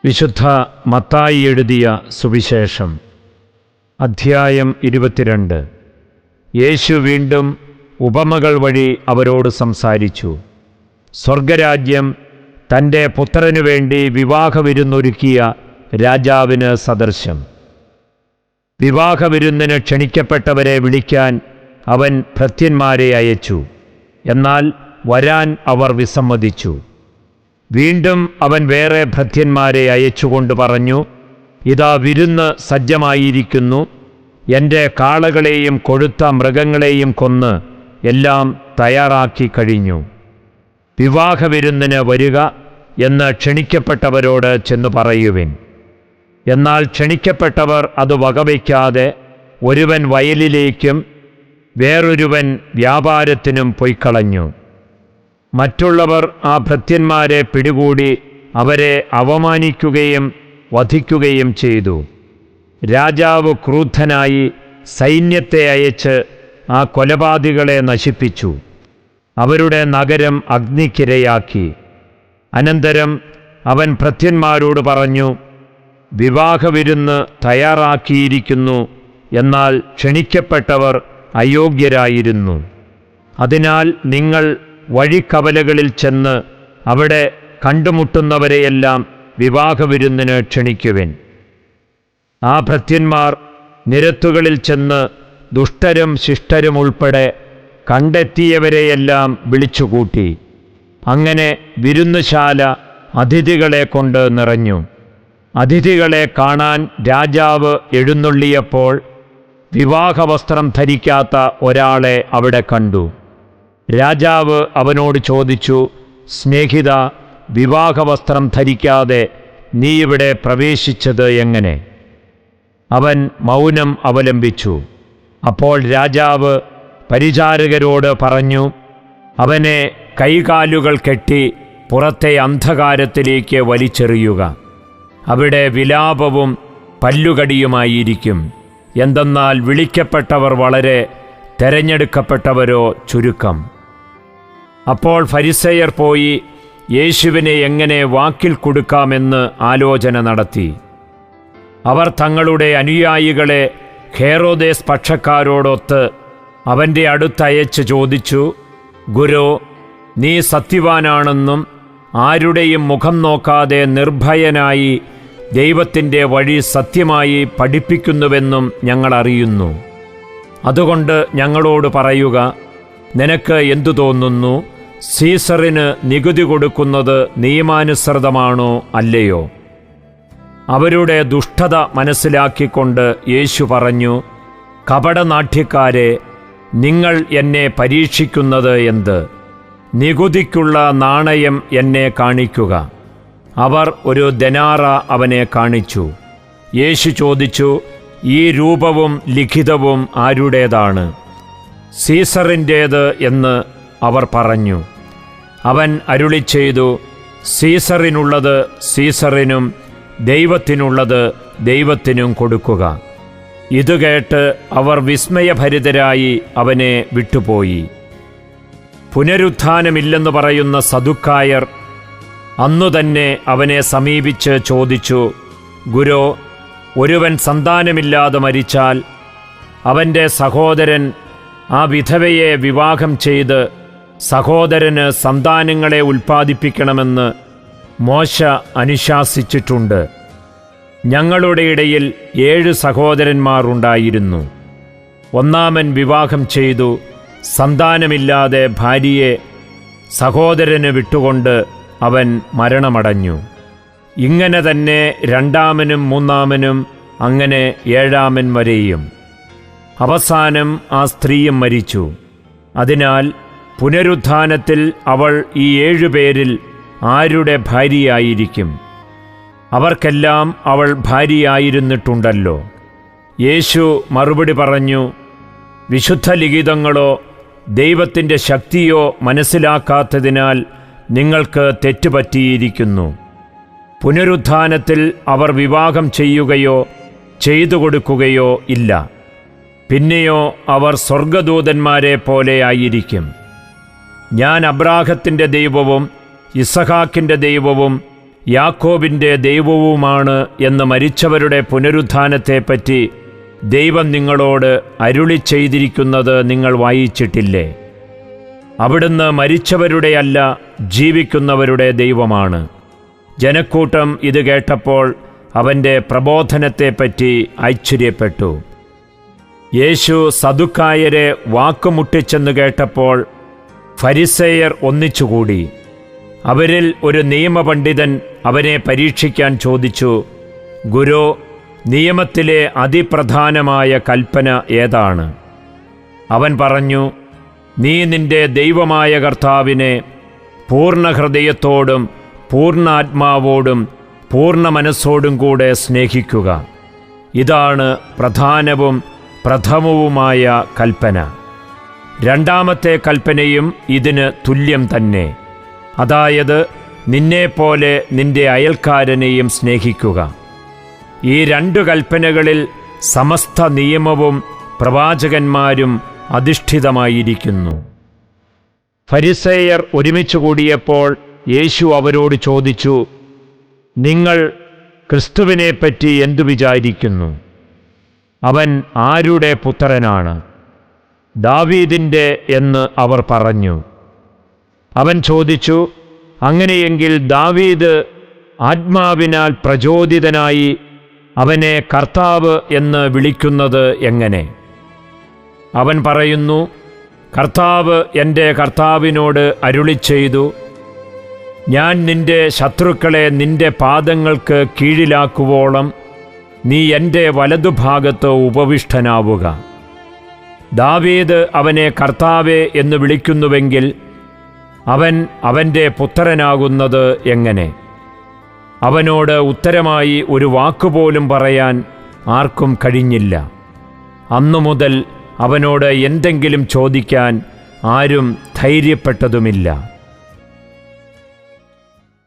വിശുദ്ധ മത്തായി എഴുതിയ സുവിശേഷം അധ്യായം 22. യേശു വീണ്ടും ഉപമകൾ വഴി അവരോട് സംസാരിച്ചു. സ്വർഗരാജ്യം തൻ്റെ പുത്രനു വേണ്ടി വിവാഹവിരുന്നൊരുക്കിയ രാജാവിന് സദൃശം. വിവാഹവിരുന്നിന് ക്ഷണിക്കപ്പെട്ടവരെ വിളിക്കാൻ അവൻ ഭൃത്യന്മാരെ അയച്ചു. എന്നാൽ വരാൻ അവർ വിസമ്മതിച്ചു. വീണ്ടും അവൻ വേറെ ഭൃത്യന്മാരെ അയച്ചുകൊണ്ട് പറഞ്ഞു, ഇതാ വിരുന്ന് സജ്ജമായിരിക്കുന്നു. എൻ്റെ കാളകളെയും കൊഴുത്ത മൃഗങ്ങളെയും കൊന്ന് എല്ലാം തയ്യാറാക്കി കഴിഞ്ഞു. വിവാഹവിരുന്നിന് വരിക എന്ന് ക്ഷണിക്കപ്പെട്ടവരോട് ചെന്നു പറയുവിൻ. എന്നാൽ ക്ഷണിക്കപ്പെട്ടവർ അത് വകവയ്ക്കാതെ ഒരുവൻ വയലിലേക്കും വേറൊരുവൻ വ്യാപാരത്തിനും പൊയ്ക്കളഞ്ഞു. മറ്റുള്ളവർ ആ ഭൃത്യന്മാരെ പിടികൂടി അവരെ അവമാനിക്കുകയും വധിക്കുകയും ചെയ്തു. രാജാവ് ക്രുദ്ധനായി സൈന്യത്തെ അയച്ച് ആ കൊലപാതകികളെ നശിപ്പിച്ചു. അവരുടെ നഗരം അഗ്നിക്കിരയാക്കി. അനന്തരം അവൻ ഭൃത്യന്മാരോട് പറഞ്ഞു, വിവാഹവിരുന്ന് തയ്യാറാക്കിയിരിക്കുന്നു, എന്നാൽ ക്ഷണിക്കപ്പെട്ടവർ അയോഗ്യരായിരുന്നു. അതിനാൽ നിങ്ങൾ വഴിക്കവലകളിൽ ചെന്ന് അവിടെ കണ്ടുമുട്ടുന്നവരെയെല്ലാം വിവാഹവിരുന്നിന് ക്ഷണിക്കുവിൻ. ആ ഭൃത്യന്മാർ നിരത്തുകളിൽ ചെന്ന് ദുഷ്ടരും ശിഷ്ടരും ഉൾപ്പെടെ കണ്ടെത്തിയവരെയെല്ലാം വിളിച്ചുകൂട്ടി. അങ്ങനെ വിരുന്നുശാല അതിഥികളെ കൊണ്ട് നിറഞ്ഞു. അതിഥികളെ കാണാൻ രാജാവ് എഴുന്നള്ളിയപ്പോൾ വിവാഹവസ്ത്രം ധരിക്കാത്ത ഒരാളെ അവിടെ കണ്ടു. രാജാവ് അവനോട് ചോദിച്ചു, സ്നേഹിത, വിവാഹവസ്ത്രം ധരിക്കാതെ നീ ഇവിടെ പ്രവേശിച്ചത് എങ്ങനെ? അവൻ മൗനം അവലംബിച്ചു. അപ്പോൾ രാജാവ് പരിചാരകരോട് പറഞ്ഞു, അവനെ കൈകാലുകൾ കെട്ടി പുറത്തെ അന്ധകാരത്തിലേക്ക് വലിച്ചെറിയുക. അവിടെ വിലാപവും പല്ലുകടിയുമായിരിക്കും. എന്തെന്നാൽ വിളിക്കപ്പെട്ടവർ വളരെ, തെരഞ്ഞെടുക്കപ്പെട്ടവരോ ചുരുക്കം. അപ്പോൾ ഫരിസേയർ പോയി യേശുവിനെ എങ്ങനെ വാക്കിൽ കൊടുക്കാമെന്ന് ആലോചന നടത്തി. അവർ തങ്ങളുടെ അനുയായികളെ ഹേറോദേസ് പക്ഷക്കാരോടൊത്ത് അവൻ്റെ അടുത്തയച്ച് ചോദിച്ചു, ഗുരു, നീ സത്യവാനാണെന്നും ആരുടെയും മുഖം നോക്കാതെ നിർഭയനായി ദൈവത്തിൻ്റെ വഴി സത്യമായി പഠിപ്പിക്കുന്നുവെന്നും ഞങ്ങൾ അറിയുന്നു. അതുകൊണ്ട് ഞങ്ങളോട് പറയുക, നിനക്ക് എന്തു തോന്നുന്നു? സീസറിന് നികുതി കൊടുക്കുന്നത് നിയമാനുസൃതമാണോ അല്ലയോ? അവരുടെ ദുഷ്ടത മനസ്സിലാക്കിക്കൊണ്ട് യേശു പറഞ്ഞു, കപടനാട്യക്കാരെ, നിങ്ങൾ എന്നെ പരീക്ഷിക്കുന്നത് എന്ത്? നികുതിക്കുള്ള നാണയം എന്നെ കാണിക്കുക. അവർ ഒരു ദെനാറ അവനെ കാണിച്ചു. യേശു ചോദിച്ചു, ഈ രൂപവും ലിഖിതവും ആരുടേതാണ്? സീസറിൻ്റേത് എന്ന് അവർ പറഞ്ഞു. അവൻ അരുളിച്ചെയ്തു, സീസറിനുള്ളത് സീസറിനും ദൈവത്തിനുള്ളത് ദൈവത്തിനും കൊടുക്കുക. ഇത് കേട്ട് അവർ വിസ്മയഭരിതരായി അവനെ വിട്ടുപോയി. പുനരുത്ഥാനമില്ലെന്ന് പറയുന്ന സദുക്കായർ അന്നുതന്നെ അവനെ സമീപിച്ച് ചോദിച്ചു, ഗുരോ, ഒരുവൻ സന്താനമില്ലാതെ മരിച്ചാൽ അവൻ്റെ സഹോദരൻ ആ വിധവയെ വിവാഹം ചെയ്ത് സഹോദരന് സന്താനങ്ങളെ ഉൽപ്പാദിപ്പിക്കണമെന്ന് മോശ അനുശാസിച്ചിട്ടുണ്ട്. ഞങ്ങളുടെ ഇടയിൽ 7 സഹോദരന്മാർ ഉണ്ടായിരുന്നു. ഒന്നാമൻ വിവാഹം ചെയ്തു, സന്താനമില്ലാതെ ഭാര്യയെ സഹോദരന് വിട്ടുകൊണ്ട് അവൻ മരണമടഞ്ഞു. ഇങ്ങനെ തന്നെ രണ്ടാമനും മൂന്നാമനും, അങ്ങനെ 7ാമൻ വരെയും. അവസാനം ആ സ്ത്രീയും മരിച്ചു. അതിനാൽ പുനരുത്ഥാനത്തിൽ അവൾ ഈ 7 പേരിൽ ആരുടെ ഭാര്യയായിരിക്കും? അവർക്കെല്ലാം അവൾ ഭാര്യയായിരുന്നിട്ടുണ്ടല്ലോ. യേശു മറുപടി പറഞ്ഞു, വിശുദ്ധ ലിഖിതങ്ങളോ ദൈവത്തിൻ്റെ ശക്തിയോ മനസ്സിലാക്കാത്തതിനാൽ നിങ്ങൾക്ക് തെറ്റുപറ്റിയിരിക്കുന്നു. പുനരുത്ഥാനത്തിൽ അവർ വിവാഹം ചെയ്യുകയോ ചെയ്തു കൊടുക്കുകയോ ഇല്ല. പിന്നെയോ അവർ സ്വർഗദൂതന്മാരെ പോലെ ആയിരിക്കും. ഞാൻ അബ്രാഹത്തിൻ്റെ ദൈവവും ഇസഹാക്കിൻ്റെ ദൈവവും യാക്കോബിൻ്റെ ദൈവവുമാണ് എന്ന് മരിച്ചവരുടെ പുനരുത്ഥാനത്തെപ്പറ്റി ദൈവം നിങ്ങളോട് അരുളി ചെയ്തിരിക്കുന്നത് നിങ്ങൾ വായിച്ചിട്ടില്ലേ? അവിടുന്ന് മരിച്ചവരുടെയല്ല, ജീവിക്കുന്നവരുടെ ദൈവമാണ്. ജനക്കൂട്ടം ഇത് കേട്ടപ്പോൾ അവൻ്റെ പ്രബോധനത്തെപ്പറ്റി ആശ്ചര്യപ്പെട്ടു. യേശു സദുക്കായരെ വാക്കുമുട്ടിച്ചെന്ന് കേട്ടപ്പോൾ ഫരിസേയർ ഒന്നിച്ചുകൂടി. അവരിൽ ഒരു നിയമപണ്ഡിതൻ അവനെ പരീക്ഷിക്കാൻ ചോദിച്ചു, ഗുരോ, നിയമത്തിലെ അതിപ്രധാനമായ കൽപ്പന ഏതാണ്? അവൻ പറഞ്ഞു, നീ നിന്റെ ദൈവമായ കർത്താവിനെ പൂർണ്ണ ഹൃദയത്തോടും പൂർണ്ണ ആത്മാവോടും പൂർണ്ണ മനസ്സോടും കൂടെ സ്നേഹിക്കുക. ഇതാണ് പ്രധാനവും പ്രഥമവുമായ കൽപ്പന. രണ്ടാമത്തെ കൽപ്പനയും ഇതിന് തുല്യം തന്നെ, അതായത് നിന്നെപ്പോലെ നിന്റെ അയൽക്കാരനെയും സ്നേഹിക്കുക. ഈ രണ്ടു കൽപ്പനകളിൽ സമസ്ത നിയമവും പ്രവാചകന്മാരും അധിഷ്ഠിതമായിരിക്കുന്നു. ഫരിസേയർ ഒരുമിച്ച് കൂടിയപ്പോൾ യേശു അവരോട് ചോദിച്ചു, നിങ്ങൾ ക്രിസ്തുവിനെപ്പറ്റി എന്തു വിചാരിക്കുന്നു? അവൻ ആരുടെ പുത്രനാണ്? ദാവീദിൻ്റെ എന്ന് അവർ പറഞ്ഞു. അവൻ ചോദിച്ചു, അങ്ങനെയെങ്കിൽ ദാവീദ് ആത്മാവിനാൽ പ്രചോദിതനായി അവനെ കർത്താവ് എന്ന് വിളിക്കുന്നത് എങ്ങനെ? അവൻ പറയുന്നു, കർത്താവ് എൻ്റെ കർത്താവിനോട് അരുളിച്ചെയ്തു, ഞാൻ നിന്റെ ശത്രുക്കളെ നിന്റെ പാദങ്ങൾക്ക് കീഴിലാക്കുവോളം നീ എൻ്റെ വലതുഭാഗത്ത് ഉപവിഷ്ടനാവുക. ദാവീദ് അവനെ കർത്താവേ എന്ന് വിളിക്കുന്നുവെങ്കിൽ അവൻ അവൻ്റെ പുത്രനാകുന്നത് എങ്ങനെ? അവനോട് ഉത്തരമായി ഒരു വാക്കുപോലും പറയാൻ ആർക്കും കഴിഞ്ഞില്ല. അന്നുമുതൽ അവനോട് എന്തെങ്കിലും ചോദിക്കാൻ ആരും ധൈര്യപ്പെട്ടതുമില്ല.